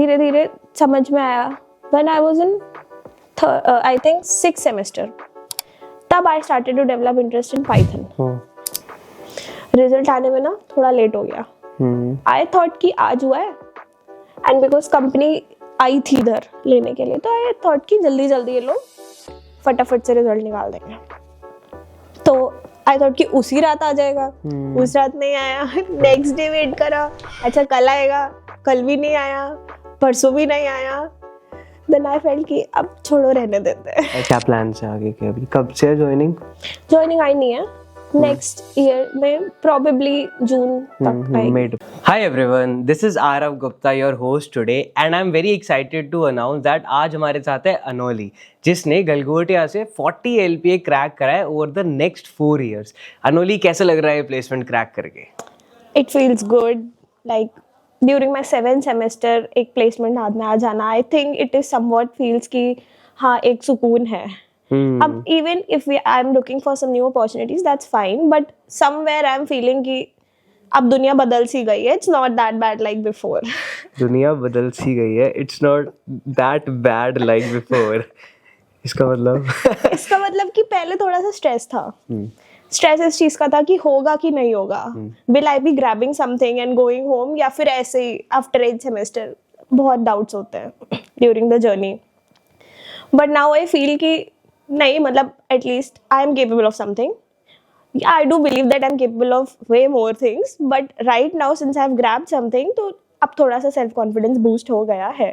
धीरे धीरे समझ में आया when I was in I think 6th semester. तब I started to develop interest in Python. Result आने में ना थोड़ा लेट हो गया. I thought कि आज हुआ है and because कंपनी आई थी इधर लेने के लिए तो I thought कि जल्दी जल्दी ये लोग फटाफट से रिजल्ट निकाल देंगे. तो I thought कि उसी रात आ जाएगा. उस रात नहीं आया. नेक्स्ट डे वेट करा. अच्छा कल आएगा. कल भी नहीं आया. परसों भी नहीं आया. Then I felt कि अब छोड़ो रहने देते हैं. क्या प्लान है आगे के? अभी कब से ज्वाइनिंग आई नहीं है. नेक्स्ट ईयर में probably जून तक आएगी. Hi everyone, this is Arav Gupta, your host today, and I'm very excited to announce that आज हमारे साथ है अनोली, जिसने गलगोटिया से 40 LPA क्रैक करा है over the next 4 years. अनोली कैसा लग रहा है प्लेसमेंट क्रैक करके? It feels good. Like during my 7th semester एक प्लेसमेंट हाथ में आ जाना, I think it is somewhat feels कि हाँ एक सुकून है. अब even if I'm looking for some new opportunities, that's fine. But somewhere I'm feeling कि अब दुनिया बदल सी गई है. It's not that bad like before. दुनिया बदल सी गई है. It's not that bad like before. इसका मतलब कि पहले थोड़ा सा स्ट्रेस था. स्ट्रेस इस चीज का था कि होगा कि नहीं होगा. Will I be grabbing something and going home या फिर ऐसे ही after 8th semester बहुत डाउट्स होते हैं during the journey. But now I feel कि नहीं मतलब at least I am capable of something. Yeah, I do believe that I'm capable of way more things. But right now since I've grabbed something तो अब थोड़ा सा self confidence boost हो गया है.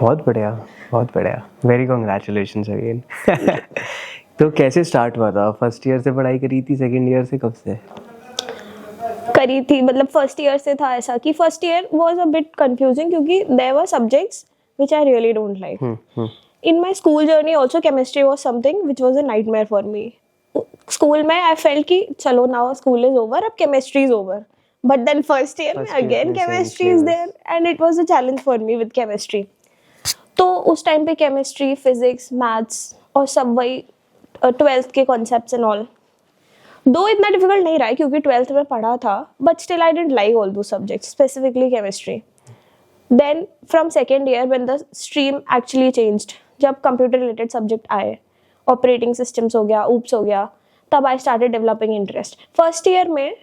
बहुत बढ़िया. Very congratulations again. तो कैसे स्टार्ट हुआ था? फर्स्ट ईयर से पढ़ाई करी थी? सेकंड ईयर से कब से करी थी? मतलब फर्स्ट ईयर से था ऐसा कि first year was a bit confusing क्योंकि there were subjects which I really don't like. In my school journey also chemistry was something which was a nightmare for me. School में I felt कि चलो now school is over, अब chemistry is over. But then first year में again chemistry is there and it was a challenge for me with chemistry. तो उस time पे chemistry, physics, maths और सब वही 12th के concepts and all. दो इतना difficult नहीं रहा क्योंकि 12th में पढ़ा था, but still I didn't like all those subjects, specifically chemistry. Then from second year when the stream actually changed, जब कंप्यूटर रिलेटेड सब्जेक्ट आए, ऑपरेटिंग सिस्टम्स हो गया, ऊप्स हो गया, तब I started developing interest. First year में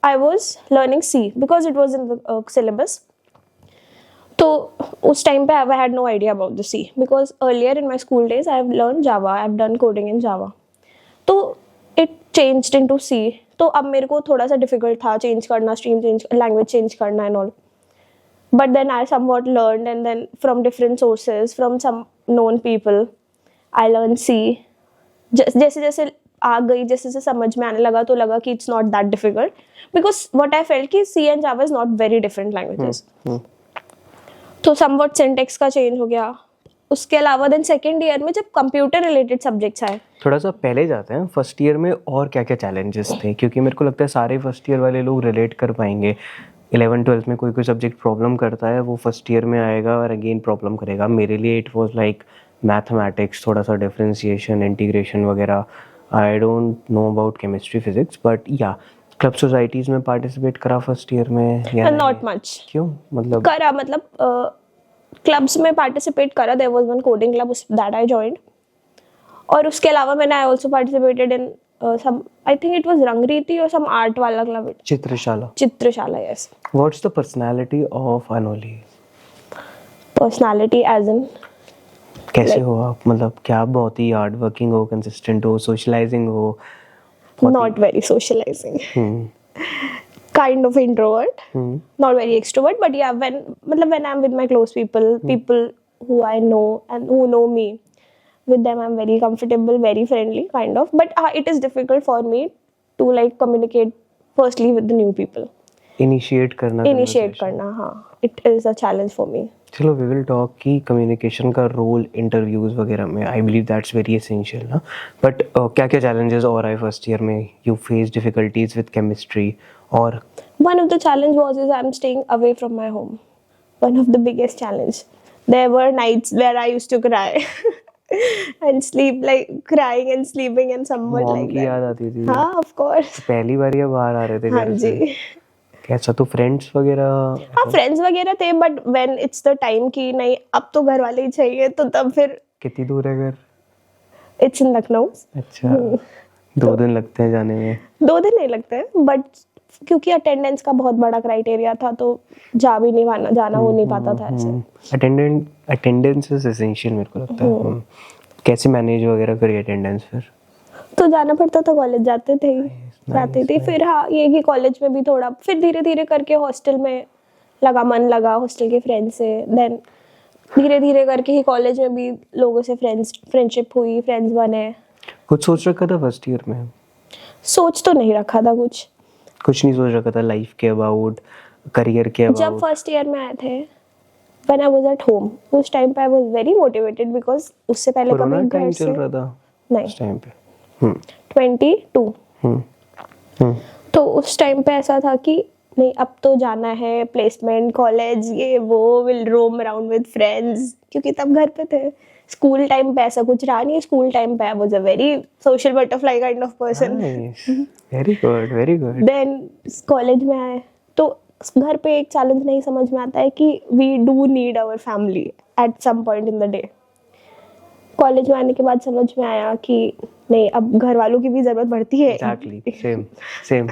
I was learning C because it was in the syllabus. तो उस टाइम पे I had no idea about the C because earlier in my school days I have learn Java, I have done coding in Java. तो it changed into सी. तो अब मेरे को थोड़ा सा डिफिकल्ट था चेंज करना, स्ट्रीम चेंज, लैंग्वेज चेंज करना and all. But then I somewhat learned and then from different sources, from some known people, I learned C. जैसे जैसे आ गई, जैसे जैसे समझ में आने लगा तो लगा कि it's not that difficult. Because what I felt कि C and Java is not very different languages. तो somewhat syntax का change हो गया. उसके अलावा then second year में जब computer related subjects आए, थोड़ा सा पहले जाते हैं. फर्स्ट ईयर में और क्या क्या चैलेंजेस थे? क्योंकि मेरे को लगता है सारे फर्स्ट ईयर वाले लोग रिलेट कर पाएंगे. 11th-12th में कोई सब्जेक्ट प्रॉब्लम करता है, वो फर्स्ट ईयर में आएगा और अगेन प्रॉब्लम करेगा. मेरे लिए इट वाज लाइक मैथमेटिक्स, थोड़ा सा डिफरेंशिएशन, इंटीग्रेशन वगैरह. I don't know about chemistry, physics, but या क्लब सोसाइटीज़ में पार्टिसिपेट करा फर्स्ट ईयर में या नॉट मच. क्यों? मतलब करा, मतलब क्लब्स में पार्टिसिपेट करा. There was one coding club that I joined. और उसके अलावा मैंने I also participated in some, I think it was Rangriti or some art wala club. Chitrashala, yes. What's the personality of Anoli? Personality as in कैसे हो आप? मतलब क्या बहुत ही हार्ड वर्किंग हो, कंसिस्टेंट हो, सोशलाइजिंग हो? Not very socializing. Kind of introvert. Not very extrovert, but yeah, when I'm with my close people, people who I know and who know me, with them I'm very comfortable, very friendly kind of. But it is difficult for me to like communicate firstly with the new people. Initiate करना, हाँ, it is a challenge for me. चलो we will talk कि communication का role interviews वगैरह में, I believe that's very essential ना. But क्या क्या challenges और आए first year में? You face difficulties with chemistry और one of the challenge was is I'm staying away from my home. One of the biggest challenge. There were nights where I used to cry. And sleep, like crying and sleeping and somewhat like that. की याद आती थी? हाँ, of course. पहली बार ये बाहर आ रहे थे हाँ जी. कैसा तो फ्रेंड्स वगैरह? हाँ फ्रेंड्स वगैरह थे, but when it's the time कि नहीं अब तो घर वाले ही चाहिए, तो तब फिर कितनी दूर है घर? It's in Lucknow. अच्छा, 2 दिन लगते हैं जाने में? 2 दिन नहीं लगते, बट क्योंकि अटेंडेंस का बहुत बड़ा क्राइटेरिया था तो जा भी नहीं पाना, जाना हो नहीं पाता था ऐसे। अटेंडेंस इज एसेंशियल मेरे को लगता है। कैसे मैनेज वगैरह करी अटेंडेंस फिर? तो जाना पड़ता था, कॉलेज जाते थे ही, जाती थी। फिर हाँ ये कि कॉलेज में भी थोड़ा, फिर धीरे धीरे करके हॉस्टल में मन लगा हॉस्टल के फ्रेंड से, देन धीरे धीरे करके ही कॉलेज में भी लोगों से फ्रेंडशिप हुई, फ्रेंड्स बने। कुछ सोच रखा था फर्स्ट ईयर में? सोच तो नहीं रखा था कुछ नहीं सोच रखा था लाइफ के अबाउट, करियर के जब अबाउट? फर्स्ट ईयर में आए थे, when I was at home, उस टाइम पे I was very motivated because उससे पहले कोरोना कभी टाइम घर चल से रहा था नहीं, उस टाइम पे? 22। हम्म तो उस टाइम पे ऐसा था कि नहीं अब तो जाना है, प्लेसमेंट, कॉलेज, ये वो, will roam around with friends, क्योंकि तब घर पे थे। स्कूल टाइम पे ऐसा कुछ रहा नहीं। स्कूल टाइम पे I was a very social butterfly kind of person. Very good, very good. Then college में आए तो घर पे एक चैलेंज नहीं समझ में आता है कि we do need our family at some point in the day. College में आने के बाद समझ में आया कि नहीं अब घर वालों की भी जरूरत पड़ती है। Exactly same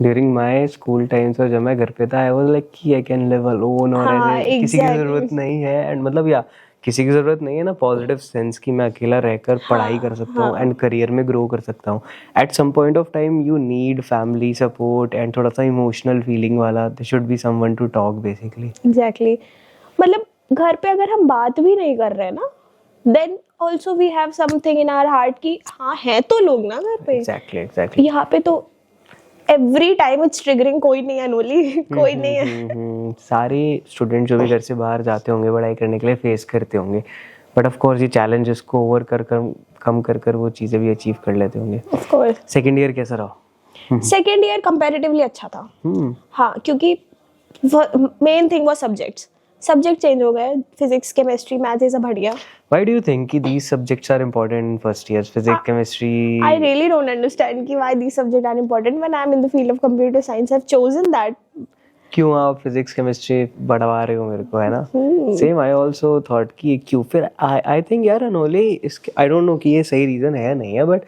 during my school times, और जब मैं घर पे था आई वाज लाइक कि आई कैन लिव अलोन, और हाँ, ऐसे किसी की exactly. जरूरत नहीं है। एंड मतलब या किसी की जरूरत नहीं है ना, पॉजिटिव सेंस कि मैं अकेला रहकर पढ़ाई कर सकता हूँ एंड करियर में ग्रो कर सकता हूँ। At some point of time you need family support and थोड़ा सा इमोशनल फीलिंग वाला, there should be someone to talk basically. Exactly मतलब घर पे अगर हम बात भी नहीं कर रहे ना, then also we have something in our heart कि हाँ है तो लोग ना घर पे। एग्जैक्टली यहाँ पे तो एवरी टाइम इट्स ट्रिगरिंग, कोई नहीं है अनोली, कोई नहीं है। सारे स्टूडेंट जो भी घर से बाहर जाते होंगे पढ़ाई करने के लिए फेस करते होंगे, बट ऑफ कोर्स ये चैलेंजेस को ओवर कर कम कर वो चीज़ें भी अचीव कर लेते होंगे। ऑफ कोर्स सेकेंड ईयर कैसा रहा? सेकेंड ईयर कंपैरेटिवली अच्छा था। हाँ क्योंकि main thing was subject change हो गए, फिजिक्स केमिस्ट्री मैथ्स ये सब हट गया। Why do you think कि these subjects are important in first years? Physics, chemistry. I really don't understand कि why these subjects are important when I'm in the field of computer science. I've chosen that. क्यों आप physics chemistry बढ़वा रहे हो मेरे को, है ना? सेम आई ऑल्सो थॉट कि क्यों। फिर आई थिंक यार अनोले इसके, आई डोंट नो कि ये सही रीज़न है नहीं है, बट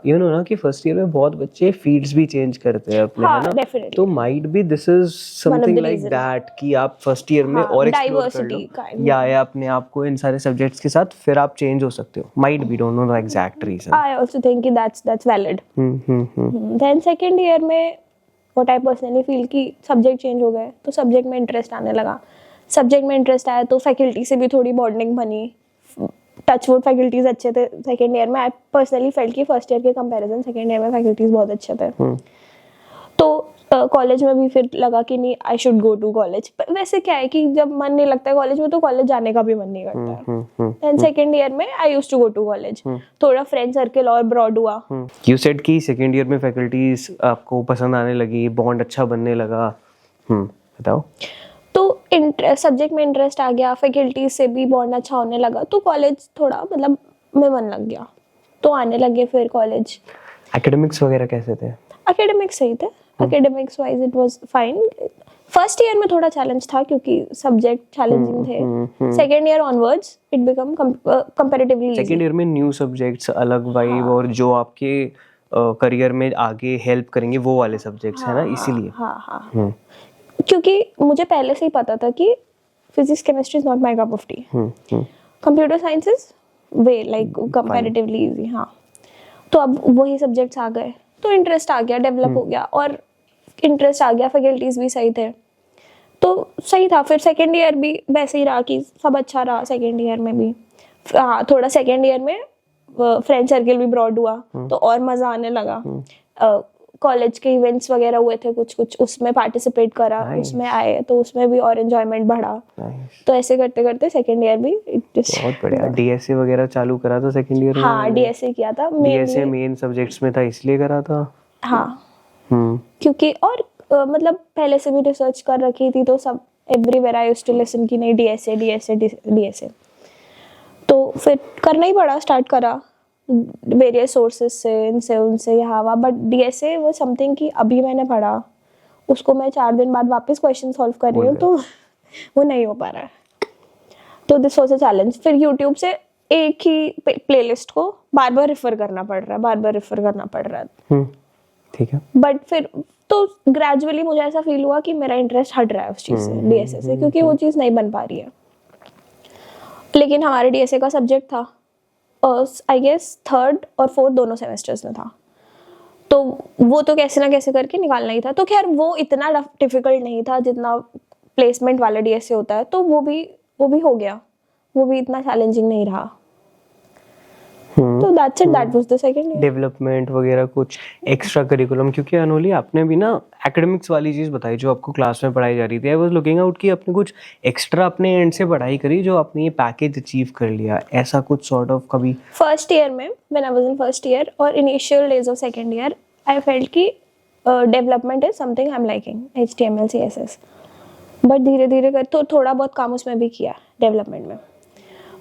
यू नो ना कि फर्स्ट ईयर में बहुत बच्चे फील्ड्स भी चेंज करते हैं अपने, हाँ, है ना? definitely. तो might be this is something like that कि आप फर्स्ट ईयर में और एक्सप्लोर कर लो, या अपने आप को इन सारे सब्जेक्ट्स के साथ फिर आप चेंज हो सकते हो। Might be, don't know the exact reason. I also think कि that's valid. Then second year में what I personally feel कि सब्जेक्ट चेंज हो गए तो सब्जेक्ट में इंटरेस्ट आने लगा। सब्जेक्ट में इंटरेस्ट आया तो फैकल्टी से भी थोड़ी बॉन्डिंग बनी, टचवुड फैकल्टीज अच्छे थे सेकेंड ईयर में। आई पर्सनली फेल्ट कि फर्स्ट ईयर के कंपैरिजन सेकेंड ईयर में फैकल्टीज बहुत अच्छे थे। तो कॉलेज में भी फिर लगा कि नहीं I should go to college. वैसे क्या है कि जब मन नहीं लगता है कॉलेज में तो कॉलेज जाने का भी मन नहीं करता है। देन सेकेंड ईयर में I used to go to college, थोड़ा फ्रेंड सर्कल और ब्रॉड हुआ। यू सेड कि सेकेंड ईयर में फैकल्टीज आपको पसंद आने लगी, बॉन्ड अच्छा बनने लगा। बताओ। तो सब्जेक्ट में इंटरेस्ट आ गया, फैकल्टी से भी बॉन्ड अच्छा होने लगा, तो कॉलेज थोड़ा मतलब में मन लग गया, तो आने लगे फिर कॉलेज। एकेडमिक्स वगैरह कैसे थे? एकेडमिक्स सही थे, academics wise it was fine. First year में थोड़ा चैलेंज था क्योंकि सब्जेक्ट चैलेंजिंग थे। Second year onwards it become comparatively easy. Second year में न्यू सब्जेक्ट्स, अलग वाइब, और जो आपके करियर में आगे हेल्प करेंगे वो वाले सब्जेक्ट्स है ना, इसीलिए। हाँ क्योंकि मुझे पहले से ही पता था कि physics chemistry is not my cup of T, computer science is way like comparatively easy. हाँ तो अब वही सब्जेक्ट्स आ गए तो इंटरेस्ट आ गया, डेवलप हो गया, और इंटरेस्ट आ गया, फैकल्टीज भी सही थे तो सही था। फिर सेकेंड ईयर भी वैसे ही रहा कि सब अच्छा रहा सेकेंड ईयर में भी। हाँ थोड़ा सेकेंड ईयर में फ्रेंड सर्कल भी ब्रॉड हुआ तो और मज़ा आने लगा। कॉलेज के इवेंट्स वगैरह हुए थे कुछ उसमें पार्टिसिपेट करा, उसमें आए तो उसमें भी और एंजॉयमेंट बढ़ा। तो ऐसे करते करते सेकेंड ईयर भी बहुत बढ़िया। डीएसए वगैरह चालू करा था सेकेंड ईयर में? हाँ डीएसए किया था। डीएसए मेन सब्जेक्ट्स में था इसलिए करा था। हाँ क्योंकि और मतलब पहले से भी रिसर्च कर रखी थी तो सब everywhere I used to listen कि नहीं डीएसए तो फिर करना ही पड़ा, स्टार्ट करा वेरियस सोर्सेज से, इनसे उनसे यहाँ वहाँ। बट डीएसए वो समथिंग कि अभी मैंने पढ़ा उसको मैं 4 दिन बाद वापस क्वेश्चन सॉल्व कर रही हूँ, तो वो नहीं हो पा रहा है। तो दिस वाज अ चैलेंज। फिर यूट्यूब से एक ही प्लेलिस्ट को बार बार रेफर करना पड़ रहा है। ठीक है। बट फिर तो ग्रेजुअली मुझे ऐसा फील हुआ कि मेरा इंटरेस्ट हट रहा है उस चीज़ से, डीएसए से, क्योंकि वो चीज़ नहीं बन पा रही है। लेकिन हमारे डीएसए का सब्जेक्ट था, आई गेस 3rd और 4th दोनों सेमेस्टर्स में था, तो वो तो कैसे ना कैसे करके निकालना ही था। तो खैर वो इतना डिफिकल्ट नहीं था जितना प्लेसमेंट वाला डीएसए होता है, तो वो भी हो गया, वो भी इतना चैलेंजिंग नहीं रहा। तो that's it, that was the second year. Development वगैरह कुछ एक्स्ट्रा करिकुलम, क्योंकि अनोली आपने भी ना एकेडमिक्स वाली चीज़ बताई जो आपको क्लास में पढ़ाई जा रही थी। आई वाज लुकिंग आउट कि आपने कुछ एक्स्ट्रा अपने एंड से पढ़ाई करी जो आपने ये पैकेज अचीव कर लिया, ऐसा कुछ सॉर्ट ऑफ कभी? फर्स्ट ईयर में when I was in first year और initial days of second year, I felt कि development is something I am liking, HTML CSS। But धीरे धीरे कर तो थोड़ा बहुत काम उसमें भी किया डेवलपमेंट में।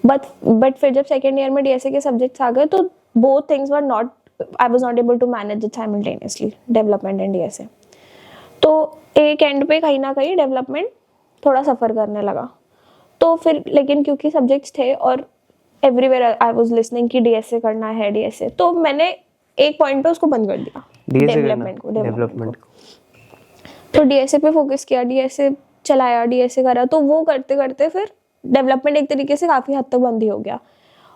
बट फिर जब सेकेंड ईयर में डीएसए के सब्जेक्ट्स आ गए, तो both things were not, I was not able to manage it simultaneously, development and DSA. तो एक एंड पे कहीं ना कहीं डेवलपमेंट थोड़ा सफ़र करने लगा। तो फिर लेकिन क्योंकि सब्जेक्ट्स थे और एवरीवेयर आई वाज लिसनिंग कि डीएसए करना है डीएसए, तो मैंने एक पॉइंट पे उसको बंद कर दिया, डेवलपमेंट को। तो डीएसए पे फोकस किया, डीएसए चलाया, डीएसए करा, तो वो करते करते फिर डेवलपमेंट एक तरीके से काफ़ी हद तक बंद ही हो गया।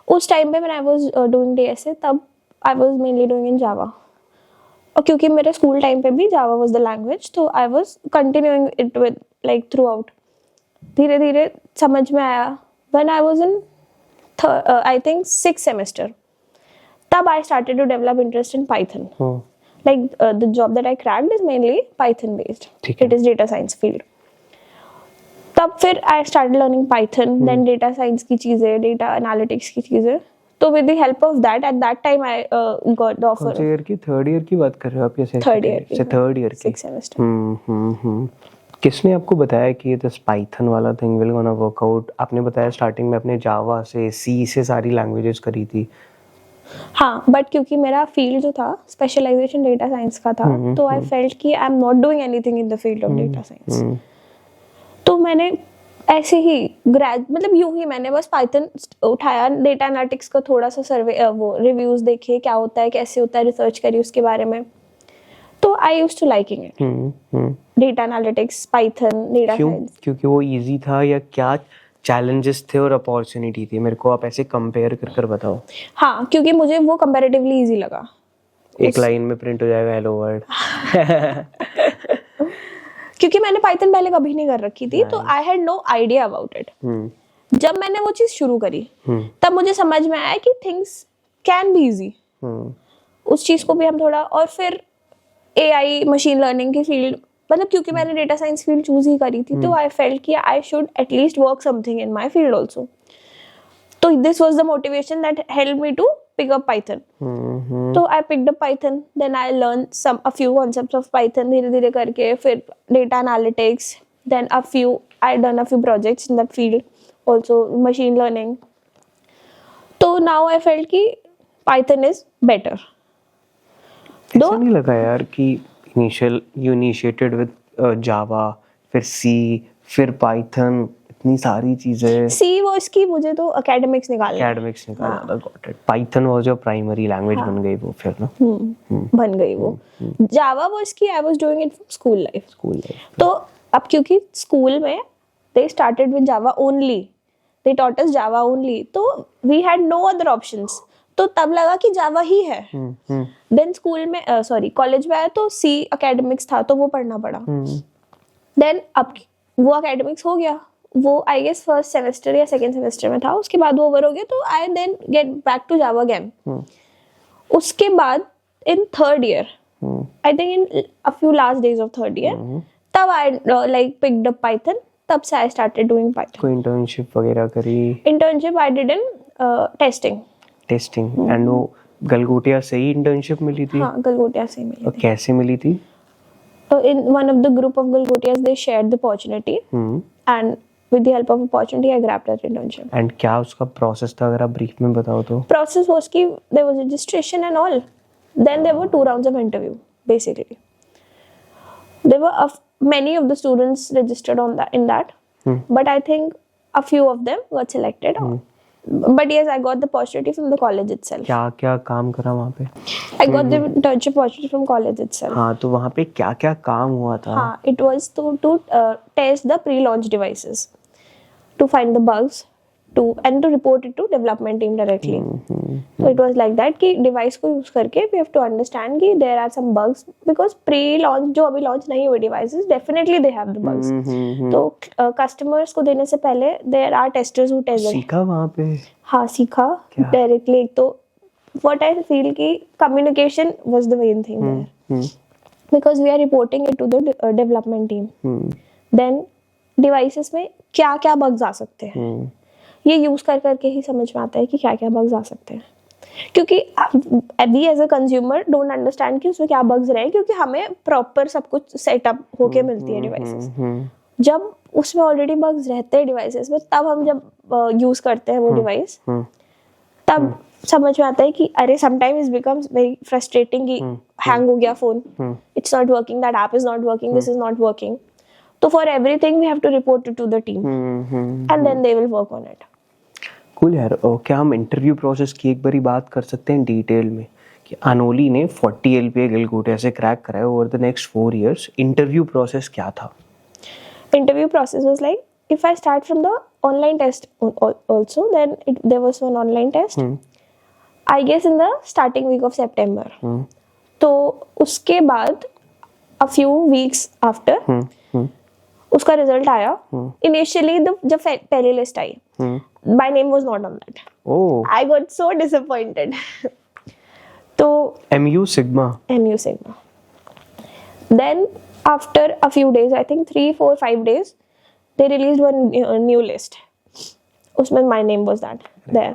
उस टाइम पे when I was doing DSA, तब I was mainly doing in Java, और क्योंकि मेरे स्कूल टाइम पे भी जावा वाज द लैंग्वेज, तो I was continuing it with like through out. धीरे धीरे समझ में आया when I was in I think 6th semester, तब I started to develop interest in Python. Like the job that I cracked is mainly Python based. It is data science field. तब फिर I started learning Python, then data science की चीजें, data analytics की चीजें। तो with the help of that, at that time I got the offer. कौन से year की? 3rd ईयर की बात कर रहे हो आप? या 3rd ईयर की? 3rd ईयर की। 6th semester. किसने आपको बताया कि ये दिस पाइथन वाला thing will gonna work out? आपने बताया स्टार्टिंग में आपने जावा से, सी से सारी लैंग्वेजेस करी थी। हाँ, बट क्योंकि मेरा फील्ड जो था स्पेशलाइजेशन डेटा साइंस का था, तो आई फेल्ट कि I am not doing anything in the field of data science. तो मैंने ऐसे ही मतलब यूं ही मैंने बस पाइथन उठाया, डेटा एनालिटिक्स का थोड़ा सा सर्वे, वो रिव्यूज देखे क्या होता है, कैसे होता है, रिसर्च करी उसके बारे में। तो I used to liking it, data analytics, Python, data science. क्योंकि वो इजी था या क्या चैलेंजेस थे और अपॉर्चुनिटी थी? मेरे को आप ऐसे कंपेयर कर कर बताओ। हाँ, क्योंकि मुझे वो कंपैरेटिवली इजी लगा। एक लाइन में प्रिंट हो जाएगा हेलो वर्ल्ड। क्योंकि मैंने पाइथन पहले कभी नहीं कर रखी थी, तो I had no idea about it. जब मैंने वो चीज शुरू करी, तब मुझे समझ में आया कि थिंग्स कैन बी इजी। उस चीज को भी हम थोड़ा, और फिर एआई, मशीन लर्निंग की फील्ड, मतलब क्योंकि मैंने डेटा साइंस फील्ड चूज ही करी थी, तो आई फेल्ट कि I should at least work something in my field also. तो this was the motivation that help me to pick up Python. So I picked up Python, then I learned a few concepts of Python धीरे धीरे करके, फिर data analytics, then I done a few projects in that field, also machine learning. तो now I felt कि Python is better. ऐसा नहीं लगा यार कि you initiated with Java, फिर C, फिर Python, इतनी सारी चीजें? C वो इसकी मुझे तो academics निकालना था, got it. Python was your primary language, बन गई वो फिर ना? बन गई वो। Java वो इसकी I was doing it from school life. तो अब क्योंकि स्कूल में they started with Java only, they taught us Java only, तो we had no other options. तो तब लगा कि जावा ही है। देन स्कूल में कॉलेज में आया तो C academics था, तो वो पढ़ना पड़ा। देन अब वो academics हो गया, वो आई गेस फर्स्ट सेमेस्टर या सेकेंड सेमेस्टर में था, उसके बाद वो ओवर हो गया, तो I then get back to Java again. उसके बाद in third year, I think in a few last days of third year, तब I like picked up Python, तब से आई स्टार्टेड डूइंग पाइथन। कोई इंटर्नशिप वगैरह करी? Internship I did in testing. And वो गलगोटिया से ही इंटर्नशिप मिली थी? हाँ, गलगोटिया से मिली थी। कैसे मिली थी? In one of the group of Galgotias, they shared the opportunity, and with the help of opportunity, I grabbed that internship. And क्या उसका process था, अगर आप brief में बताओ तो? Process was कि there was registration and all. Then there were 2 rounds of interview, basically. there were many of the students registered on that in that, but I think a few of them got selected. But yes, I got the opportunity from the college itself. क्या क्या काम करा वहाँ पे? I got the internship opportunity from college itself. हाँ, तो वहाँ पे क्या क्या काम हुआ था? हाँ, it was to test the pre-launch devices, to find the bugs, and to report it to development team directly. So it was like that कि device को use करके we have to understand कि there are some bugs, because pre-launch जो अभी launch नहीं हुए devices definitely they have the bugs. तो customers को देने से पहले there are testers who test them. सीखा वहाँ पे? हाँ, सीखा directly. एक तो what I feel कि communication was the main thing there, because we are reporting it to the development team. Then devices में क्या क्या bugs आ सकते हैं, ये यूज कर करके ही समझ में आता है कि क्या क्या बग्स आ सकते हैं, क्योंकि we as a consumer don't understand कि उसमें क्या बग्स रहे, क्योंकि हमें प्रॉपर सब कुछ सेटअप होके मिलती है डिवाइसेस. जब उसमें ऑलरेडी बग्स रहते हैं डिवाइसेस में, तब हम जब यूज करते हैं वो डिवाइस, तब समझ में आता है कि अरे sometimes it becomes very frustrating कि हैंग हो गया phone, it's not working, that app is not working, this is not working. तो for everything we have to report it to the team and then they will work on it. Cool यार. क्या हम interview process की एक बारी बात कर सकते हैं डिटेल में कि अनोली ने 40 LPA गिलगोटे से क्रैक कराया over the next 4 years. Interview process क्या था? Interview process was like, if I start from the online test also, then there was one online test. I guess in the starting week of September. तो उसके बाद a few weeks after उसका result आया. Initially जब पहली list I, my name was not on that. Oh. I got so disappointed. तो MU Sigma. Then after a few days, I think 3, 4, 5 days, they released one new list. उसमें my name was that there.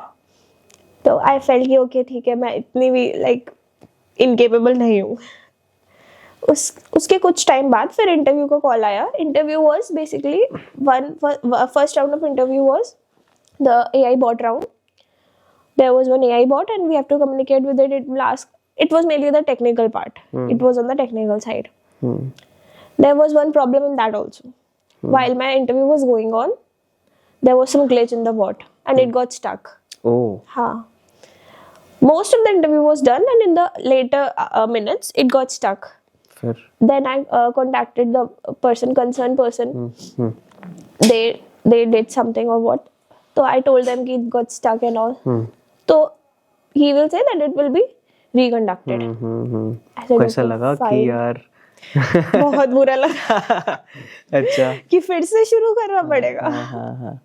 तो I felt कि okay ठीक है, मैं इतनी भी like incapable नहीं हूँ. उसके कुछ टाइम बाद फिर इंटरव्यू का कॉल आया. Interview was basically first round of interview was the AI bot round. There was one AI bot and we have to communicate with it. It was mainly the technical part. It was on the technical side. There was one problem in that also. While my interview was going on, there was some glitch in the bot and it got stuck. Oh. हाँ. Most of the interview was done and in the later minutes, it got stuck. फिर? Then I contacted the concerned person. They did something or what. So I told them कि it got stuck and all. तो he will say that it will be reconducted. कैसा लगा कि यार? बहुत बुरा लगा. अच्छा. कि फिर से शुरू करना पड़ेगा.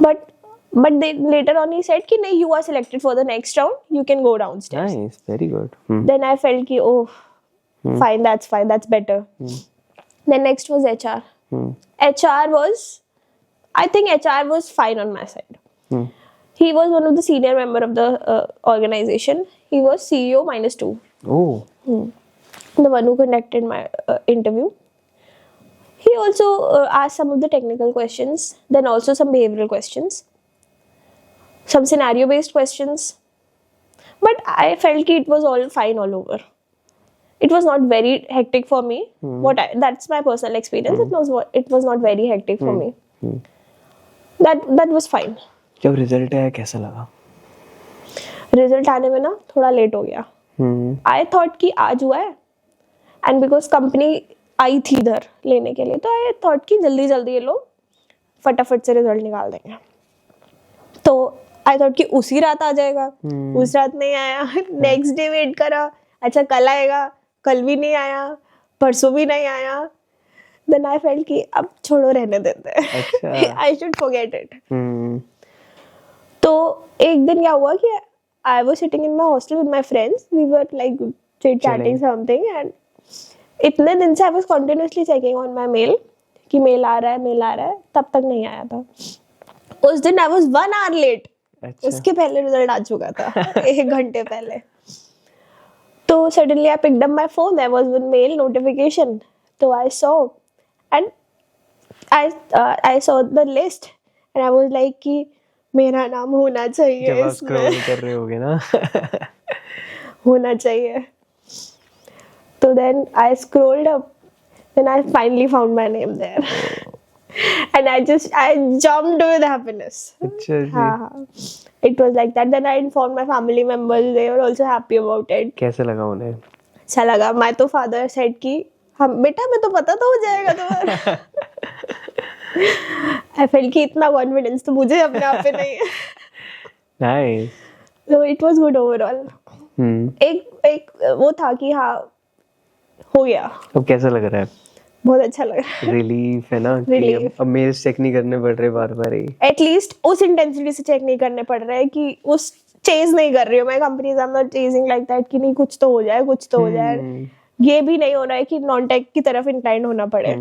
But they later on he said कि नहीं, you are selected for the next round. You can go downstairs. Nice, very good. Then I felt कि fine, that's better. Then next was HR. HR was, I think HR was fine on my side. He was one of the senior member of the organization. He was CEO -2. Oh. The one who conducted my interview. He also asked some of the technical questions, then also some behavioral questions, some scenario-based questions. But I felt that it was all fine all over. It was not very hectic for me. That's my personal experience. It was not very hectic for me. That was fine. जब result आया कैसा लगा? Result आने में ना थोड़ा late हो गया. I thought कि आज हुआ है, and because कंपनी आई थी इधर लेने के लिए, तो I thought कि जल्दी ये लोग फटाफट से रिजल्ट निकाल देंगे. तो I thought कि उसी रात आ जाएगा. उस रात नहीं आया. नेक्स्ट डे वेट करा, अच्छा कल आएगा, कल भी नहीं आया, परसों भी नहीं आया. Then I felt कि अब छोड़ो, रहने देते हैं. I should forget it. तो एक दिन क्या हुआ कि I was sitting in my hostel with my friends. We were like chit-chatting something and इतने दिन से I was continuously checking on my mail कि मेल आ रहा है, तब तक नहीं आया था. उस दिन I was 1 hour late. उसके पहले रिजल्ट आ चुका था 1 घंटे पहले. तो suddenly I picked up my phone. There was one mail notification. So I saw and I saw the list and I was like कि मेरा नाम होना चाहिए. जब आप स्क्रॉल कर रहे होगे ना. होना चाहिए. तो then I scrolled up Then I finally found my name there. And I jumped with happiness. अच्छा जी, हाँ, it was like that. Then I informed my family members. They were also happy about it. कैसे लगा उन्हें? अच्छा लगा. My तो father said कि हम बेटा मैं तो पता तो हो जाएगा तुम्हारा. I felt कि इतना confidence तो मुझे अपने आप पे नहीं है. Nice. So it was good overall. एक वो था कि हाँ हो गया. अब कैसा लग रहा है? बहुत अच्छा लग रहा है. रिलीफ है ना कि Relief. अब मेल्स चेक नहीं करने पड़ रहे बार बार ही. एटलीस्ट उस इंटेंसिटी से चेक नहीं करने पड़ रहा है कि उस चेज नहीं कर रही हूँ मैं. Companies I am not chasing like that कि नहीं कुछ तो हो जाए कुछ तो हो जाए. ये भी नहीं हो रहा है कि नॉन टेक की तरफ इंक्लाइंड होना पड़े.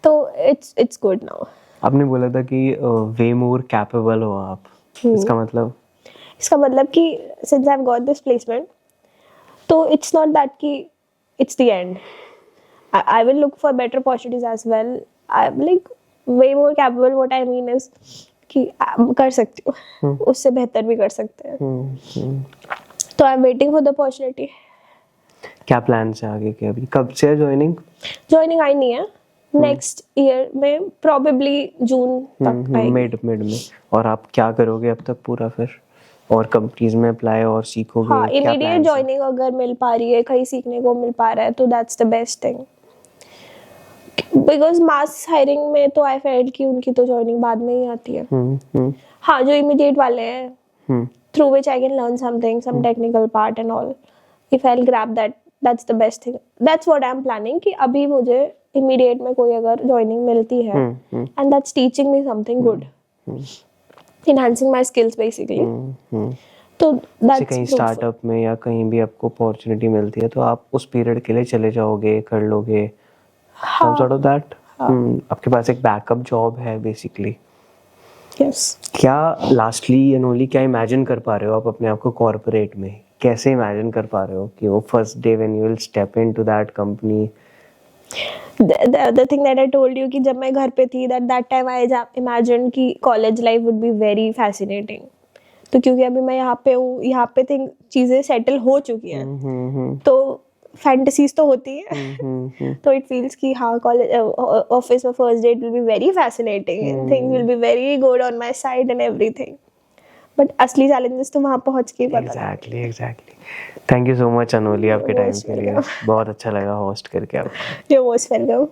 तो इट्स गुड नाउ. आपने बोला था कि वे मोर कैपेबल हो आप. इसका मतलब? इसका मतलब कि since I have got this placement तो इट्स नॉट दैट कि it's the end. I will look for better opportunities as well. I'm like way more capable. What I mean is कि कर सकती हूँ. उससे बेहतर भी कर सकते हैं. तो I'm waiting for the opportunity. क्या प्लान है आगे के? अभी कब से है ज्वाइनिंग? ज्वाइनिंग आई नहीं है. नेक्स्ट ईयर में probably जून तक आएगी. मिड में. और आप क्या करोगे अब तक पूरा फिर? और कंपनीज में अप्लाई और सीखोगे? हाँ, क्या इमीडिएट plans हैं? ज्वाइनिंग अगर मिल पा रही है, कहीं सीखने को मिल पा रहा है तो that's the best thing. Because mass hiring में तो आई फेल्ट कि उनकी तो ज्वाइनिंग बाद में ही आती है. हाँ, जो इमीडिएट वाले हैं through which I can learn something, some technical part and all. If I will grab that, that's the best thing. That's what I am planning कि अभी मुझे इमीडिएट में कोई अगर ज्वाइनिंग मिलती है and that's teaching me something good, enhancing my skills basically. तो जैसे that's कहीं fruitful. स्टार्टअप में या कहीं भी आपको अपॉर्चुनिटी मिलती है तो आप उस पीरियड के लिए चले जाओगे, कर लोगे? Some sort of that? आपके पास एक बैकअप जॉब है बेसिकली. Yes. क्या लास्टली अनोली क्या इमेजिन कर पा रहे हो आप अपने आप को कॉर्पोरेट में? कैसे इमेजिन कर पा रहे हो कि वो first day when you will step into that company? The thing that I told you कि जब मैं घर पे थी that time I imagined कि college life would be very fascinating. तो क्योंकि अभी मैं यहाँ पे हूँ, यहाँ पे चीजें सेटल हो चुकी हैं तो फैंटेसीज तो होती है. तो इट फील्स कि हाँ कॉलेज ऑफिस में first day it will be very fascinating. Things will be very good on my side and everything. But असली चैलेंजेस तो वहाँ पहुँच के ही पता. Exactly. Thank you so much Anoli आपके टाइम के लिए. बहुत अच्छा लगा होस्ट करके आप. You're most welcome.